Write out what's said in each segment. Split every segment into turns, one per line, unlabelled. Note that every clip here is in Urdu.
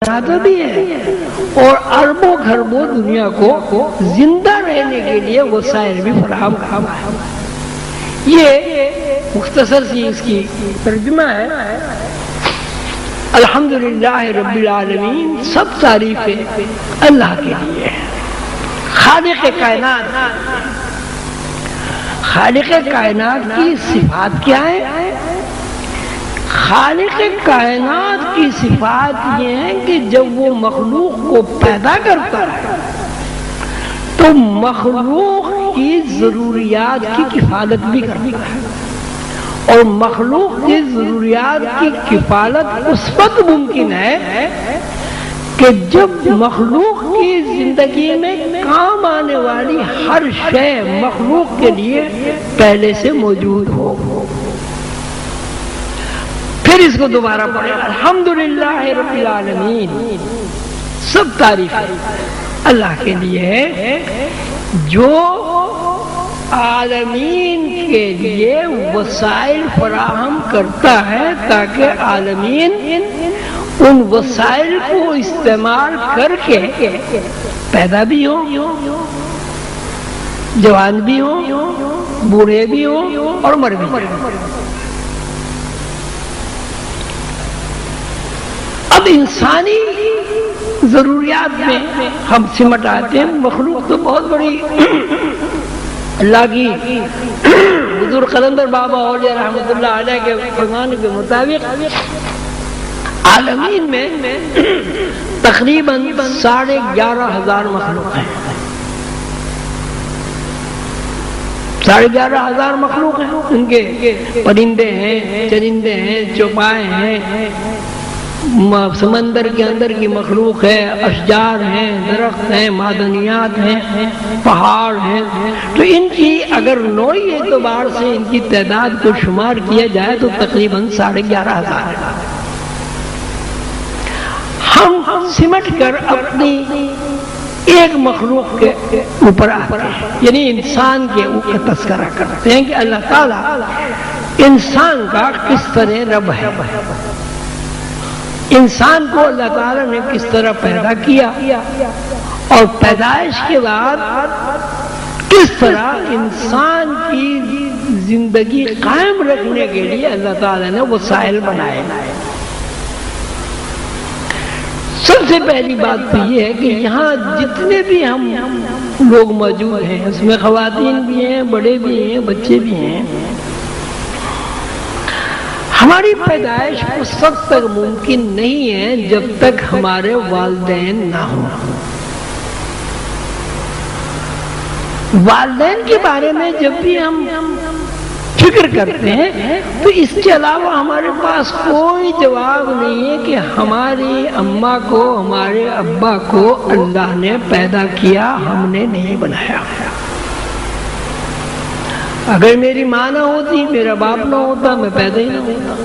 بناتا بھی ہے اور اربوں خربوں دنیا کو زندہ رہنے کے لیے وسائل بھی فراہم کرتا ہے۔ یہ مختصر سی اس کی ترجمہ ہے۔ الحمدللہ رب العالمین، سب تعریفیں اللہ کے لیے ہیں، خالق کائنات۔ خالق کائنات کی صفات کیا ہے؟ خالق کائنات کی صفات یہ ہیں کہ جب وہ مخلوق کو پیدا کرتا ہے تو مخلوق کی ضروریات کی کفالت بھی کرتا ہے، اور مخلوق کی ضروریات کی کفالت اس وقت ممکن ہے کہ جب مخلوق کی زندگی میں کام آنے والی ہر شے مخلوق کے لیے پہلے سے موجود ہو۔ پھر اس کو دوبارہ پڑھیں، الحمدللہ رب العالمین، سب تعریف اللہ کے لیے ہے جو عالمین کے لیے وسائل فراہم کرتا ہے تاکہ عالمین ان وسائل کو استعمال کر کے پیدا بھی ہوں، جوان بھی ہوں، بوڑھے بھی ہوں اور مر بھی ہوں۔ اب انسانی ضروریات میں ہم سمٹ آتے ہیں۔ مخلوق تو بہت بڑی اللہ کی حضور قلندر بابا اولیاء رحمۃ اللہ علیہ کے فرمان کے مطابق عالمین میں تقریباً 11,500 مخلوق ہیں۔ 11,500 مخلوق ہیں، ان کے پرندے ہیں، چرندے ہیں، چوپائے ہیں، سمندر کے اندر کی مخلوق ہے، اشجار ہیں، درخت ہیں، معدنیات ہیں، پہاڑ ہیں۔ تو ان کی اگر نوعی اعتبار سے ان کی تعداد کو شمار کیا جائے تو تقریباً 11,500 ہے۔ ہم سمٹ کر اپنی ایک مخلوق کے اوپر آتے ہیں، یعنی انسان کے اوپر تذکرہ کرتے ہیں کہ اللہ تعالیٰ انسان کا کس طرح رب ہے، انسان کو اللہ تعالیٰ نے کس طرح پیدا کیا، اور پیدائش کے بعد کس طرح انسان کی زندگی قائم رکھنے کے لیے اللہ تعالیٰ نے وسائل بنائے۔ سب سے پہلی بات تو یہ ہے کہ یہاں جتنے بھی ہم لوگ موجود ہیں، اس میں خواتین بھی ہیں، بڑے بھی ہیں، بچے بھی ہیں، ہماری پیدائش اس وقت تک ممکن نہیں ہے جب تک ہمارے والدین نہ ہوں۔ والدین کے بارے میں جب بھی ہم فکر کرتے ہیں تو اس کے علاوہ ہمارے پاس کوئی جواب نہیں ہے کہ ہماری اماں کو، ہمارے ابا کو اللہ نے پیدا کیا، ہم نے نہیں بنایا۔ اگر میری ماں نہ ہوتی، میرا باپ نہ ہوتا، میں پیدا ہی نہ ہوتا۔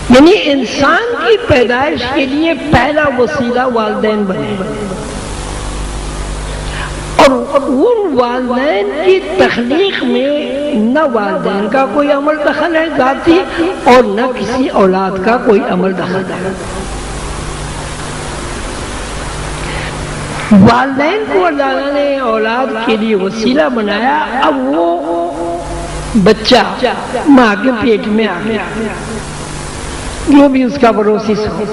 یعنی انسان کی پیدائش کے لیے پہلا وسیلہ والدین بنے، اور ان والدین کی تخلیق میں نہ والدین کا کوئی عمل دخل ہے ذاتی، اور نہ کسی اولاد کا کوئی عمل دخل ہے۔ والدین کو اللہ نے اولاد کے لیے وسیلہ بنایا۔ اب وہ بچہ ماں کے پیٹ میں آ گیا، جو بھی اس کا پروسیس ہو،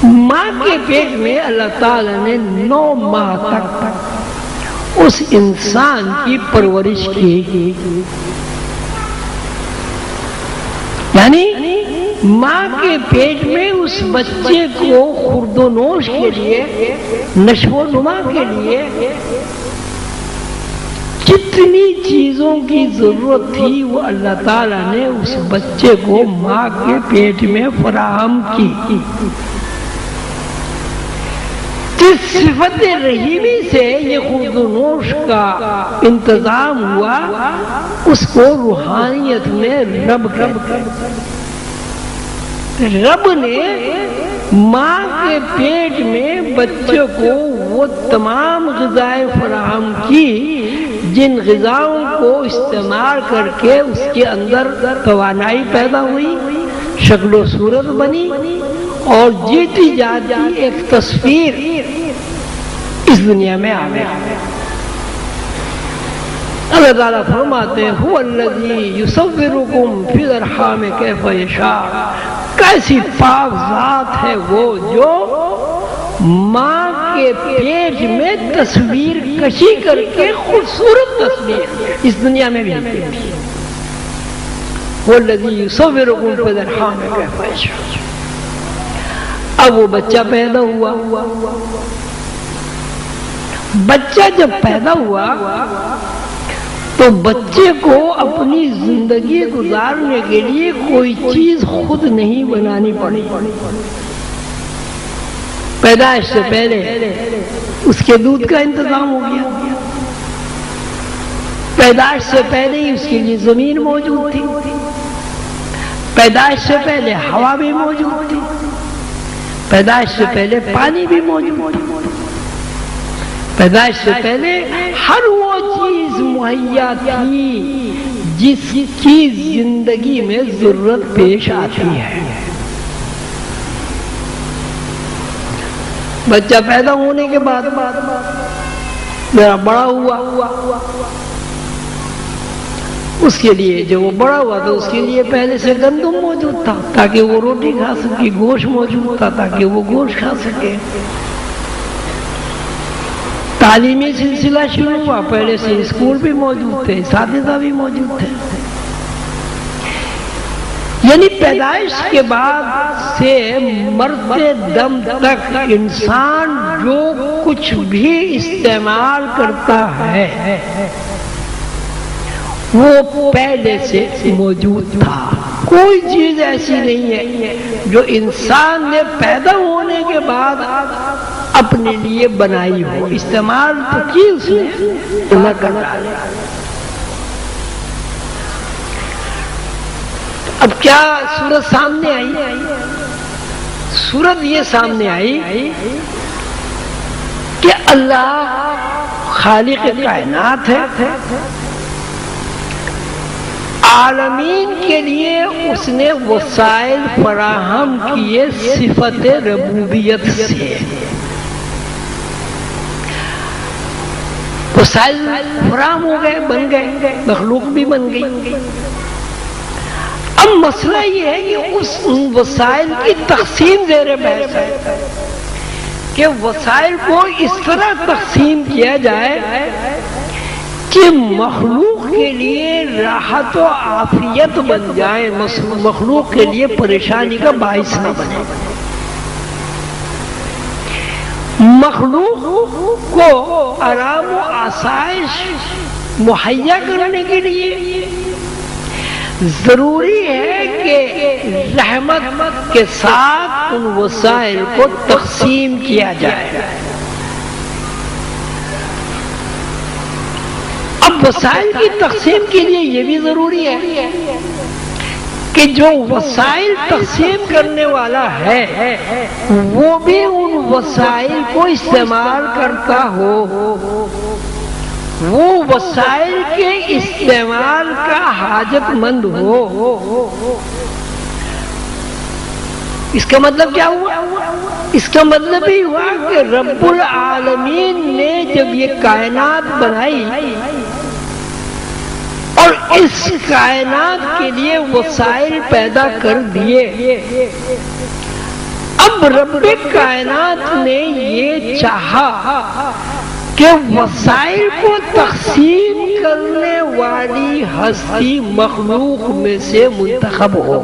ماں کے پیٹ میں اللہ تعالی نے 9 ماہ تک اس انسان کی پرورش کی، یعنی ماں کے پیٹ میں اس بچے کو خورد و نوش کے لیے، نشو و نما کے لیے جتنی چیزوں کی ضرورت تھی وہ اللہ تعالیٰ نے اس بچے کو ماں کے پیٹ میں فراہم کی۔ جس صفت رحیمی سے یہ خورد و نوش کا انتظام ہوا، اس کو روحانیت میں رب نے ماں کے پیٹ میں بچے کو وہ تمام غذائیں فراہم کی جن غذاؤں کو استعمال کر کے اس کے اندر توانائی پیدا ہوئی، شکل و صورت بنی اور جیتی جاتی ایک تصویر اس دنیا میں آ گئی۔ اللہ تعالیٰ فرماتے ہیں هو الذی یصورکم فی الارحام کیف یشاء، کیسی پاک ذات ہے وہ جو ماں کے پیٹ میں تصویر کشی کر کے خوبصورت تصویر اس دنیا میں بھی هو الذی یصورکم فی الارحام کیف یشاء۔ اب وہ بچہ پیدا ہوا، بچہ جب پیدا ہوا تو بچے کو اپنی زندگی گزارنے کے لیے کوئی چیز خود نہیں بنانی پڑی۔ پیدائش سے پہلے اس کے دودھ کا انتظام ہو گیا، پیدائش سے پہلے ہی اس کے لیے زمین موجود تھی، پیدائش سے پہلے ہوا بھی موجود تھی، پیدائش سے پہلے پانی بھی موجود تھی، پیدائش سے پہلے ہر وہ چیز مہیا تھی جس کی زندگی میں ضرورت پیش آتی ہے۔ بچہ پیدا ہونے کے بعد ذرا بڑا ہوا، اس کے لیے جب وہ بڑا ہوا تو اس کے لیے پہلے سے گندم موجود تھا تاکہ وہ روٹی کھا سکے، گوشت موجود تھا تاکہ وہ گوشت کھا سکے، تعلیمی سلسلہ شروع ہوا، پہلے سے اسکول بھی موجود تھے، اساتذہ بھی موجود تھے۔ یعنی پیدائش کے بعد سے مرتے دم تک انسان جو کچھ بھی استعمال کرتا ہے وہ پہلے سے موجود تھا، کوئی چیز ایسی نہیں ہے جو انسان نے پیدا ہونے کے بعد اپنے لیے بنائی ہو، استعمال تو کی اس نے نہ کرتا۔ اب کیا صورت سامنے آئی؟ صورت یہ سامنے آئی کہ اللہ خالق کائنات ہے، عالمین کے لیے اس نے وسائل فراہم کیے صفت ربوبیت سے، وسائل فراہم ہو گئے، بن گئے، مخلوق بھی بن گئی۔ اب مسئلہ یہ ہے کہ اس وسائل کی تقسیم زیر بحث ہے کہ وسائل کو اس طرح تقسیم کیا جائے کہ مخلوق کے لیے راحت و عافیت بن جائے، مخلوق کے لیے پریشانی کا باعث نہ بنے۔ مخلوق کو آرام و آسائش مہیا کرنے کے لیے ضروری ہے کہ رحمت کے ساتھ ان وسائل کو تقسیم کیا جائے۔ اب وسائل کی تقسیم کے لیے یہ بھی ضروری ہے کہ جو وسائل تقسیم کرنے والا ہے وہ بھی ان وسائل کو استعمال کرتا ہو، وہ وسائل کے استعمال کا حاجت مند ہو۔ اس کا مطلب کیا ہوا؟ اس کا مطلب ہی ہوا کہ رب العالمین نے جب یہ کائنات بنائی اور اس کائنات کے لیے وسائل پیدا کر دیے، اب رب کائنات نے یہ چاہا کہ وسائل کو تقسیم کرنے والی ہستی مخلوق میں سے منتخب ہو۔